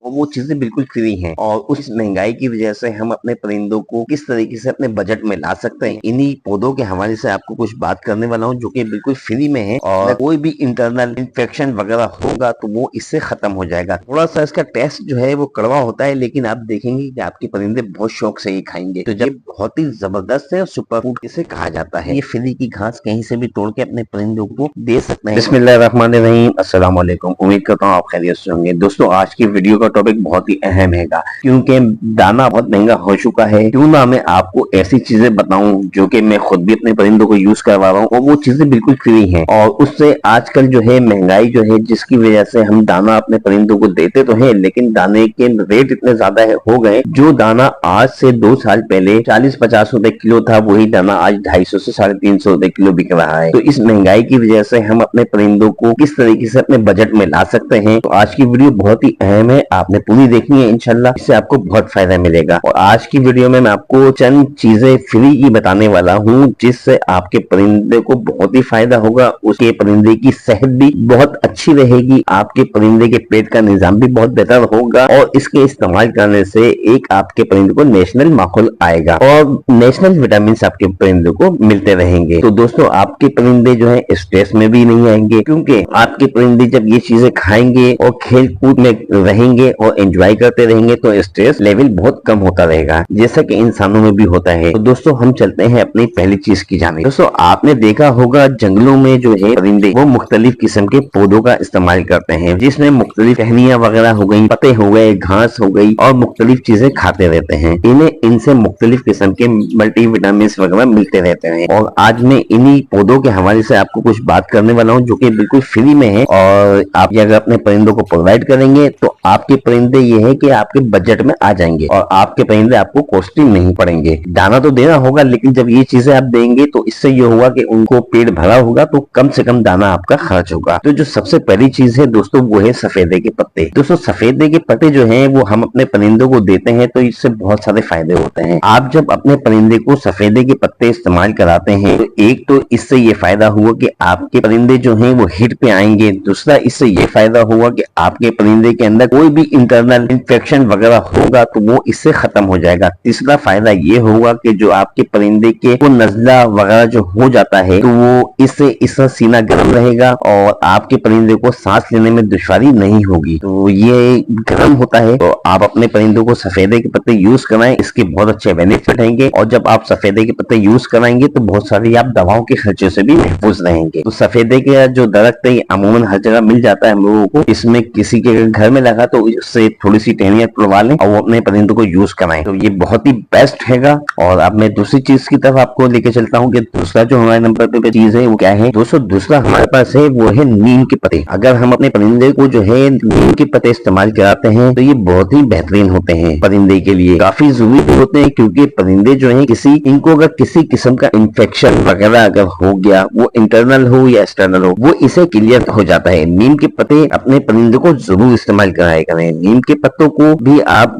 और वो चीजें बिल्कुल फ्री हैं। और उस महंगाई की वजह से हम अपने परिंदों को किस तरीके से अपने बजट में ला सकते हैं, इन्हीं पौधों के हवाले से आपको कुछ बात करने वाला हूँ, जो कि बिल्कुल फ्री में है। और कोई भी इंटरनल इन्फेक्शन वगैरह होगा तो वो इससे खत्म हो जाएगा। थोड़ा सा इसका टेस्ट जो है वो कड़वा होता है, लेकिन आप देखेंगे कि आपके परिंदे बहुत शौक से ही खाएंगे। तो जब बहुत ही जबरदस्त है और सुपर फूड इसे कहा जाता है। ये फ्री की घास कहीं से भी तोड़ के अपने परिंदों को दे सकते हैं। बिस्मिल्लाहिर्रहमानिर्रहीम, अस्सलाम वालेकुम। उम्मीद करता हूँ आप खैरियत से होंगे। दोस्तों, आज की वीडियो का टॉपिक बहुत ही अहम है, क्योंकि दाना बहुत महंगा हो चुका है। क्यों ना मैं आपको ऐसी चीजें बताऊं जो कि मैं खुद भी अपने परिंदों को यूज करवा रहा हूँ, और वो चीजें बिल्कुल फ्री हैं। और उससे आजकल जो है महंगाई जो है, जिसकी वजह से हम दाना अपने परिंदों को देते तो हैं, लेकिन दाने के रेट इतने ज्यादा हो गए। जो दाना आज से 2 साल पहले 40-50 रुपए किलो था, वही दाना आज 250 से 350 रुपए किलो बिक रहा है। तो इस महंगाई की वजह से हम अपने परिंदों को किस तरीके से अपने बजट में ला सकते हैं, तो आज की वीडियो बहुत ही अहम है, आपने पूरी देखनी है। इंशाल्लाह इससे आपको बहुत फायदा मिलेगा। और आज की वीडियो में मैं आपको चंद चीजें फ्री की बताने वाला हूँ, जिससे आपके परिंदे को बहुत ही फायदा होगा। उसके परिंदे की सेहत भी बहुत अच्छी रहेगी, आपके परिंदे के पेट का निजाम भी बहुत बेहतर होगा, और इसके इस्तेमाल करने से एक आपके परिंदे को नेशनल माहौल आएगा और नेशनल विटामिन आपके परिंदे को मिलते रहेंगे। तो दोस्तों, आपके परिंदे जो है स्ट्रेस में भी नहीं आएंगे, क्योंकि आपके परिंदे जब ये चीजें खाएंगे और खेल कूद में रहेंगे और एंजॉय करते रहेंगे, तो स्ट्रेस लेवल बहुत कम होता रहेगा, जैसा कि इंसानों में भी होता है। तो दोस्तों, हम चलते हैं अपनी पहली चीज की जाने। दोस्तों, आपने देखा होगा जंगलों में जो है परिंदे वो मुख्तलिफ किस्म के पौधों का इस्तेमाल करते हैं, जिसमें मुख्तलिफ टहनियां वगैरह हो गई, पत्ते हो गए, घास हो गई, और मुख्तलिफ चीजें खाते रहते हैं। इन्हें इनसे मुख्तलिफ किस्म के मल्टी विटामिन वगैरह मिलते रहते हैं। और आज मैं इन्हीं पौधों के हवाले से आपको कुछ बात करने वाला हूँ, जो कि बिल्कुल फ्री में है। और आप अगर अपने परिंदों को प्रोवाइड करेंगे तो आपके परिंदे ये है कि आपके बजट में आ जाएंगे, और आपके परिंदे आपको कॉस्टली नहीं पड़ेंगे। दाना तो देना होगा, लेकिन जब ये चीजें आप देंगे तो इससे ये होगा कि उनको पेट भरा होगा, तो कम से कम दाना आपका खर्च होगा। तो जो सबसे पहली चीज है दोस्तों, वो है सफेदे के पत्ते। दोस्तों, सफेदे के पत्ते जो है वो हम अपने परिंदों को देते हैं, तो इससे बहुत सारे फायदे होते हैं। आप जब अपने परिंदे को सफेदे के पत्ते इस्तेमाल कराते हैं, तो एक तो इससे ये फायदा हुआ कि आपके परिंदे जो हैं वो हिट पे आएंगे। दूसरा, इससे ये फायदा हुआ कि आपके परिंदे के अंदर कोई भी इंटरनल इन्फेक्शन वगैरह होगा तो वो इससे खत्म हो जाएगा। तीसरा फायदा ये होगा कि जो आपके परिंदे के वो नजला वगैरह जो हो जाता है, तो वो इससे सीना गर्म रहेगा और आपके परिंदे को सांस लेने में दुश्वारी नहीं होगी। तो ये गर्म होता है, तो आप अपने परिंदों को सफेदे के पत्ते यूज कराएं, इसके बहुत अच्छे बेनिफिट रहेंगे। और जब आप सफेदे के पत्ते यूज कराएंगे तो बहुत सारी आप दवाओं के खर्चे से भी महफूज रहेंगे। तो सफेदे के जो दरख्त है, अमूमन हर जगह मिल जाता है हम लोगों को। इसमें किसी के घर में लगा तो इससे थोड़ी सी टहनियां तोड़वा लें और वो अपने परिंदों को यूज कराएं, तो ये बहुत ही बेस्ट हैगा। और अब मैं दूसरी चीज की तरफ आपको लेके चलता हूँ कि दूसरा जो हमारे नंबर पे चीज है वो क्या है। दोस्तों, दूसरा हमारे पास है वो है नीम के पत्ते। अगर हम अपने परिंदे को जो है नीम के पत्ते इस्तेमाल कराते हैं, तो ये बहुत ही बेहतरीन होते हैं परिंदे के लिए, काफी जरूरी होते हैं। क्योंकि परिंदे जो है इनको अगर किसी किस्म का इन्फेक्शन वगैरह अगर हो गया, वो इंटरनल हो या एक्सटर्नल हो, वो इसे क्लियर हो जाता है। नीम के पत्ते अपने परिंदे को जरूर इस्तेमाल कराया करें। नीम के पत्तों को भी आप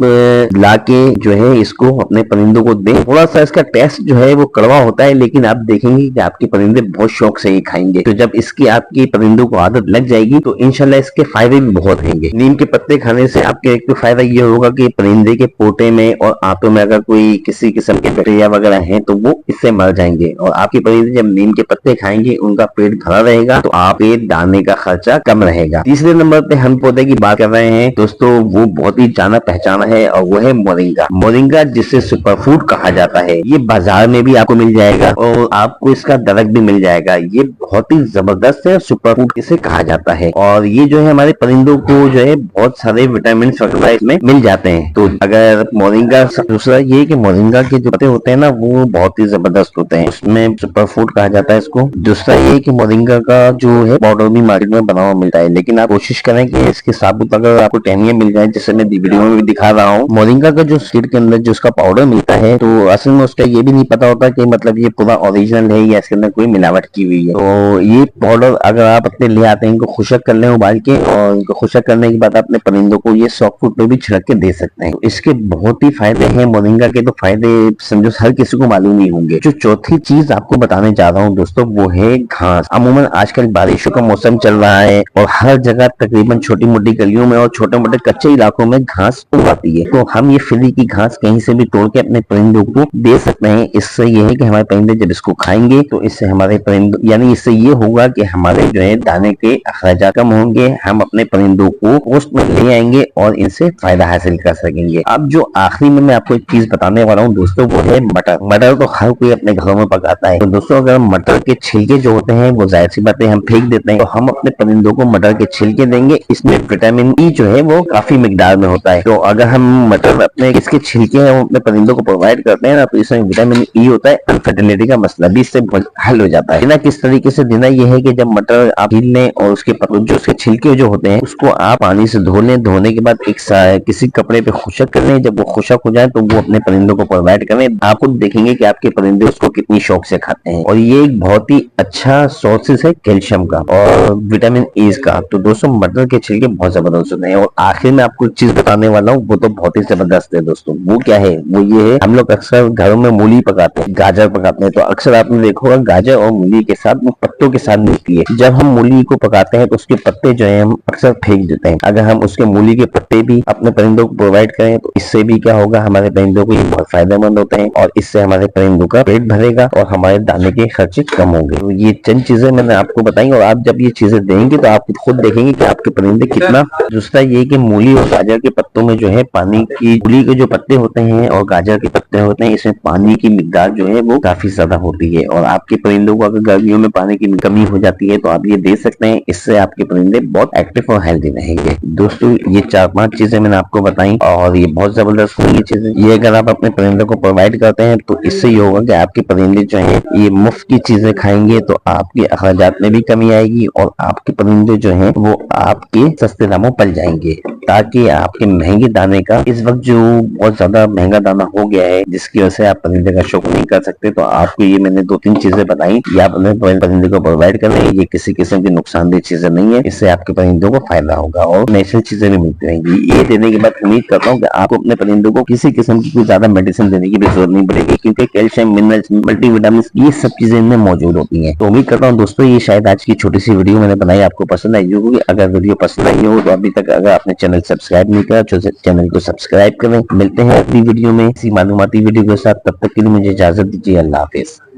लाके जो है इसको अपने परिंदों को दें। थोड़ा सा इसका टेस्ट जो है वो कड़वा होता है, लेकिन आप देखेंगे कि आपके परिंदे बहुत शौक से ही खाएंगे। तो जब इसकी आपकी परिंदों को आदत लग जाएगी तो इंशाल्लाह इसके फायदे भी बहुत रहेंगे। नीम के पत्ते खाने से आपके एक तो फायदा ये होगा कि परिंदे के पोटे में और आंतों में अगर कोई किसी किस्म के बैक्टीरिया वगैरह हैं तो वो इससे मर जाएंगे। और आपके परिंदे जब नीम के पत्ते खाएंगे, उनका पेट भरा रहेगा, तो आपके दाने का खर्चा कम रहेगा। तीसरे नंबर पे हम पौधे की बात कर रहे हैं दोस्तों, वो बहुत ही जाना पहचाना है, और वो है मोरिंगा। मोरिंगा जिसे सुपर फूड कहा जाता है, ये बाजार में भी आपको मिल जाएगा और आपको इसका दरख्त भी मिल जाएगा। ये बहुत ही जबरदस्त है, सुपर फूड इसे कहा जाता है। और ये जो है हमारे परिंदों को जो है बहुत सारे विटामिन वगैरह इसमें मिल जाते हैं। तो अगर मोरिंगा, दूसरा ये कि मोरिंगा के जो पत्ते होते हैं ना, वो बहुत ही जबरदस्त होते हैं, उसमें सुपर फूड कहा जाता है इसको। दूसरा ये कि मोरिंगा का जो है पाउडर भी मार्केट में बना हुआ मिलता है, लेकिन आप कोशिश करें कि इसके साबुत अगर आपको टहनियां मिल जाए, जैसे मैं वीडियो में भी दिखा रहा हूँ। मोरिंगा का जो सीड के अंदर जो उसका पाउडर मिलता है, तो असल में उसका ये भी नहीं पता होता कि मतलब ये पूरा ओरिजिनल है या इसके अंदर कोई मिलावट की हुई है। तो ये पाउडर अगर आप अपने ले आते हैं, इनको खुशक कर लें उबाल के, और इनको खुशक करने के बाद अपने परिंदों को ये सॉफ्ट फूड पे भी छिड़क के दे सकते हैं। तो इसके बहुत ही फायदे हैं मोरिंगा के, तो फायदे समझो हर किसी को मालूम ही होंगे। जो चौथी चीज आपको बताने जा रहा हूँ दोस्तों, वो है घास। अमूमन आजकल बारिशों का मौसम चल रहा है और हर जगह तकरीबन छोटी मोटी गलियों में और छोटे मोटे छोटे कच्चे इलाकों में घास उग आती है, तो हम ये फ्री की घास कहीं से भी तोड़ के अपने परिंदों को दे सकते हैं। इससे ये है कि हमारे परिंदे जब इसको खाएंगे तो इससे हमारे परिंदों यानी इससे ये होगा कि हमारे जो है दाने के अखराजात कम होंगे, हम अपने परिंदों को पोस्ट में ले आएंगे और इनसे फायदा हासिल कर सकेंगे। अब जो आखिरी में मैं आपको एक चीज बताने वाला हूँ दोस्तों, वो है मटर। मटर तो हर कोई अपने घरों में पकाता है। तो दोस्तों अगर मटर के छिलके जो होते हैं वो जाहिर सी बात है हम फेंक देते हैं, तो हम अपने परिंदों को मटर के छिलके देंगे। इसमें विटामिन ई जो है वो काफी मिकदार में होता है। तो अगर हम मटर अपने इसके छिलके हैं वो अपने परिंदों को प्रोवाइड करते हैं ना, तो इसमें विटामिन ई होता है। अनफर्टिलिटी का मसला भी इससे हल हो जाता है। देना किस तरीके से देना, यह है कि जब मटर आप छील लें और उसके जो उसके छिलके जो होते हैं उसको आप पानी से धो लें। धोने के बाद एक किसी कपड़े पे खुशक कर लें। जब वो खुशक हो जाए तो वो अपने परिंदों को प्रोवाइड करें। आप खुद देखेंगे कि आपके परिंदे उसको कितनी शौक से खाते हैं। और ये एक बहुत ही अच्छा सोर्सेस है कैल्शियम का और विटामिन ई का। तो दोस्तों मटर के छिलके बहुत जबरदस्त होते हैं। और आखिर में आपको एक चीज बताने वाला हूँ, वो तो बहुत ही जबरदस्त है दोस्तों। वो क्या है, वो ये है, हम लोग अक्सर घरों में मूली पकाते हैं, गाजर पकाते हैं, तो अक्सर आपने देखा होगा गाजर और मूली के साथ पत्तों के साथ मिलती है। जब हम मूली को पकाते हैं तो उसके पत्ते जो है हम अक्सर फेंक देते हैं। अगर हम उसके मूली के पत्ते भी अपने परिंदों को प्रोवाइड करें तो इससे भी क्या होगा, हमारे परिंदों को ये बहुत फायदेमंद होते हैं और इससे हमारे परिंदों का पेट भरेगा और हमारे दाने के खर्चे कम होंगे। तो ये चंद चीजें मैंने आपको बताई और आप जब ये चीजें देंगे तो आप खुद देखेंगे कि आपके परिंदे कितना। दूसरा ये कि मूली और गाजर के पत्तों में जो है पानी की, मूली के जो पत्ते होते हैं और गाजर के पत्ते होते हैं, इसमें पानी की मिकदार जो है वो काफी ज्यादा होती है। और आपके परिंदों को अगर गर्मियों में पानी की कमी हो जाती है तो आप ये दे सकते हैं। इससे आपके परिंदे बहुत एक्टिव और हेल्दी रहेंगे। दोस्तों ये 4-5 चीजें मैंने आपको बताई और ये बहुत जबरदस्त है ये चीजें। ये अगर आप अपने परिंदों को प्रोवाइड करते हैं तो इससे ये होगा कि आपके परिंदे जो है ये मुफ्त की चीजें खाएंगे तो आपके अखराजात में भी कमी आएगी और आपके परिंदे जो है वो आपके सस्ते दामों पल जाएंगे, ताकि आपके महंगे दाने का, इस वक्त जो बहुत ज्यादा महंगा दाना हो गया है जिसकी वजह से आप परिंदे का शौक नहीं कर सकते, तो आपको ये मैंने 2-3 चीजें बताई, ये आप अपने परिंदे को प्रोवाइड कर रहे हैं। ये किसी किस्म की नुकसानदेह चीजें नहीं है, इससे आपके परिंदों को फायदा होगा और नेचुरल चीजें भी मिलती रहेंगी। ये देने के बाद उम्मीद करता हूँ कि आपको अपने परिंदों को किसी किस्म की कोई ज्यादा मेडिसिन देने की भी जरूरत नहीं पड़ेगी, क्योंकि कैल्शियम, मिनरल्स, मल्टीविटामिन ये सब चीजें इनमें मौजूद होती है। तो उम्मीद करता हूँ दोस्तों ये शायद आज की छोटी सी वीडियो मैंने बनाई आपको पसंद आई होगी। अगर वीडियो पसंद आई हो तो अभी तक अगर आपने चैनल सब्सक्राइब नहीं करा तो चैनल को सब्सक्राइब करें। मिलते हैं अगली वीडियो में इसी मालूमाती वीडियो के साथ, तब तक के लिए मुझे इजाजत दीजिए। अल्लाह हाफिज।